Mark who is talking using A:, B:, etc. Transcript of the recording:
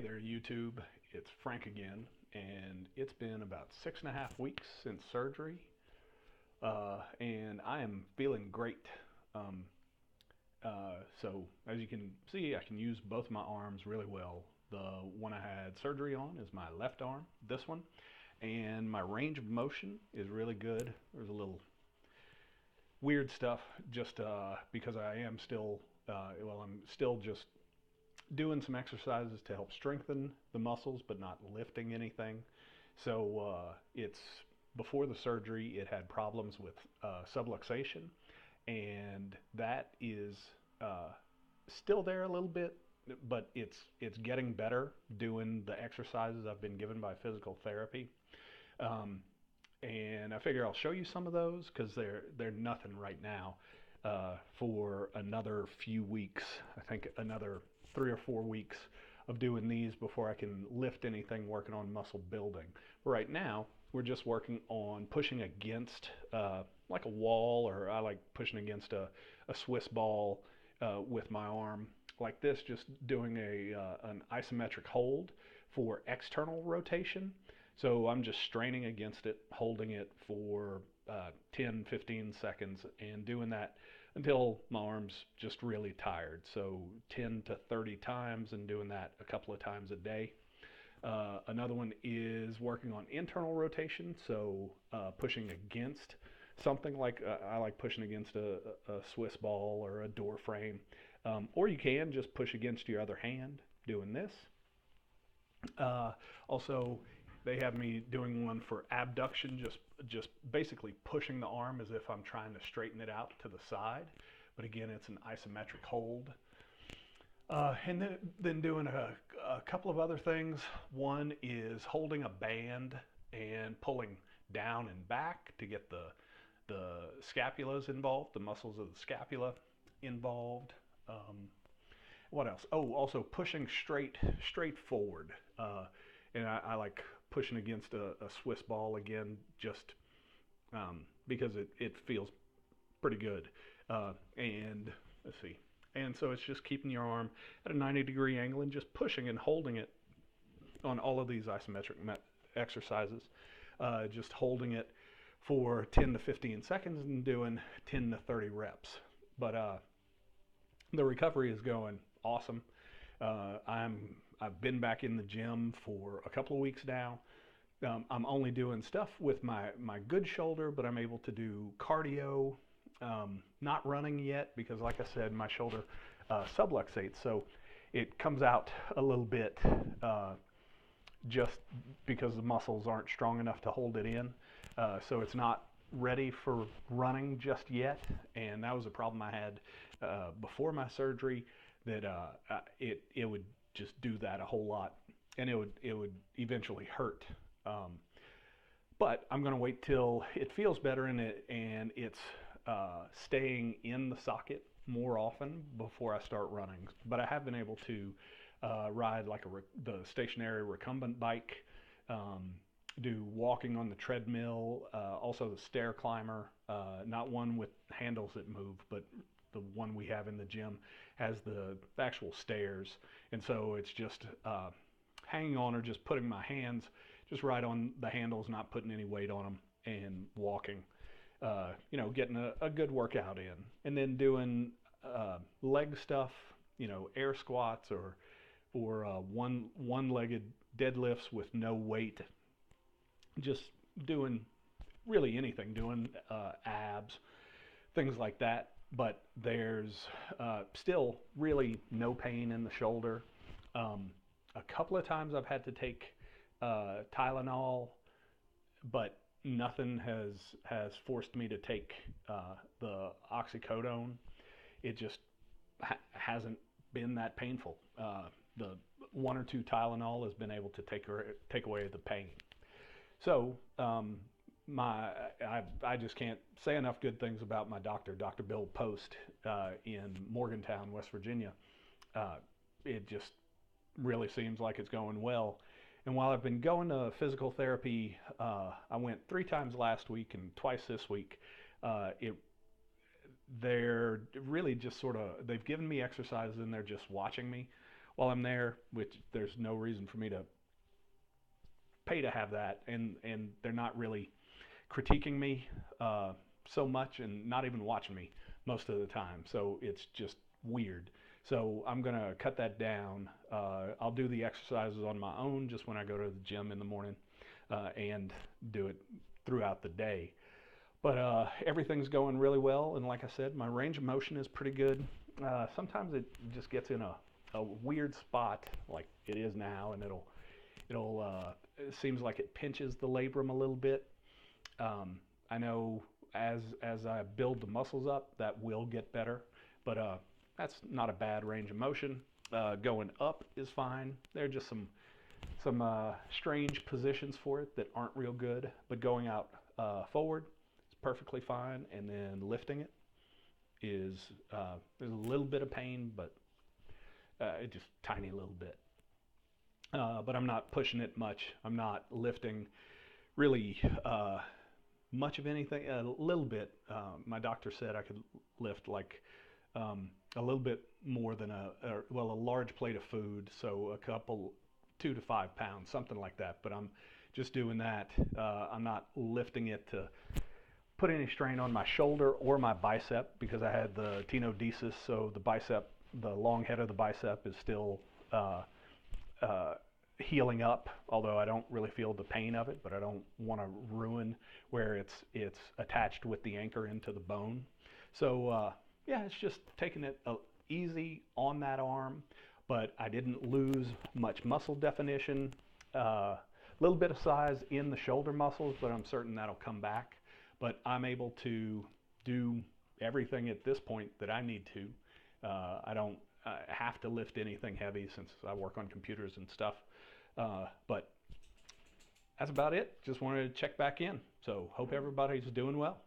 A: there, YouTube. It's Frank again, and it's been about 6.5 weeks since surgery, and I am feeling great. Um, so, as you can see, I can use both my arms really well. The one I had surgery on is my left arm, this one, and my range of motion is really good. There's a little weird stuff just because I am still, I'm still just doing some exercises to help strengthen the muscles, but not lifting anything. So it's before the surgery, it had problems with subluxation, and that is uh, still there a little bit, but it's getting better doing the exercises I've been given by physical therapy. Um, and I figure I'll show you some of those because they're nothing right now for another few weeks. I think another 3 or 4 weeks of doing these before I can lift anything working on muscle building. Right now, we're just working on pushing against like a wall, or I like pushing against a Swiss ball with my arm like this, just doing an isometric hold for external rotation. So I'm just straining against it, holding it for 10, 15 seconds and doing that until my arm's just really tired. So 10 to 30 times and doing that a couple of times a day. Another one is working on internal rotation, so pushing against something like I like pushing against a Swiss ball or a door frame. Or you can just push against your other hand doing this. Also, they have me doing one for abduction, just basically pushing the arm as if I'm trying to straighten it out to the side. But again, it's an isometric hold. And then doing a couple of other things. One is holding a band and pulling down and back to get the scapulas involved, the muscles of the scapula involved. What else? Oh, also pushing straight forward. And I like pushing against a Swiss ball again, just because it feels pretty good. And let's see. And so it's just keeping your arm at a 90-degree angle and just pushing and holding it on all of these isometric exercises. Just holding it for 10 to 15 seconds and doing 10 to 30 reps. But the recovery is going awesome. I've been back in the gym for a couple of weeks now. I'm only doing stuff with my good shoulder, but I'm able to do cardio. Not running yet because, like I said, my shoulder subluxates, so it comes out a little bit just because the muscles aren't strong enough to hold it in. So it's not ready for running just yet, and that was a problem I had before my surgery, that it would just do that a whole lot, and it would eventually hurt. But I'm going to wait till it feels better and it's staying in the socket more often before I start running. But I have been able to ride like the stationary recumbent bike, do walking on the treadmill, also the stair climber, not one with handles that move, but the one we have in the gym has the actual stairs. And so it's just hanging on or just putting my hands just right on the handles, not putting any weight on them, and walking. Getting a good workout in, and then doing leg stuff, air squats or one-legged deadlifts with no weight. Just doing really anything, doing abs, things like that. But there's still really no pain in the shoulder. A couple of times I've had to take Tylenol, but nothing has forced me to take the oxycodone. It just hasn't been that painful. The 1 or 2 Tylenol has been able to take away the pain. So I just can't say enough good things about my doctor, Dr. Bill Post, in Morgantown, West Virginia. It just really seems like it's going well. And while I've been going to physical therapy, I went 3 times last week and twice this week. They're really just sort of, they've given me exercises and they're just watching me while I'm there, which there's no reason for me to pay to have that, and they're not really critiquing me so much, and not even watching me most of the time. So it's just weird. So I'm gonna cut that down. I'll do the exercises on my own just when I go to the gym in the morning, and do it throughout the day. But everything's going really well, and like I said, my range of motion is pretty good. Sometimes it just gets in a weird spot, like it is now, and it seems like it pinches the labrum a little bit. I know as I build the muscles up, that will get better, but that's not a bad range of motion. Going up is fine. There are just some strange positions for it that aren't real good, but going out forward is perfectly fine, and then lifting it is there's a little bit of pain, but just tiny little bit. But I'm not pushing it much. I'm not lifting really much of anything. A little bit. My doctor said I could lift like a little bit more than a large plate of food, so a couple 2 to 5 pounds, something like that. But I'm just doing that. I'm not lifting it to put any strain on my shoulder or my bicep, because I had the tenodesis, so the long head of the bicep is still healing up, although I don't really feel the pain of it, but I don't want to ruin where it's attached with the anchor into the bone. So yeah, it's just taking it easy on that arm, but I didn't lose much muscle definition. A little bit of size in the shoulder muscles, but I'm certain that'll come back. But I'm able to do everything at this point that I need to. I don't have to lift anything heavy since I work on computers and stuff. But that's about it. Just wanted to check back in. So hope everybody's doing well.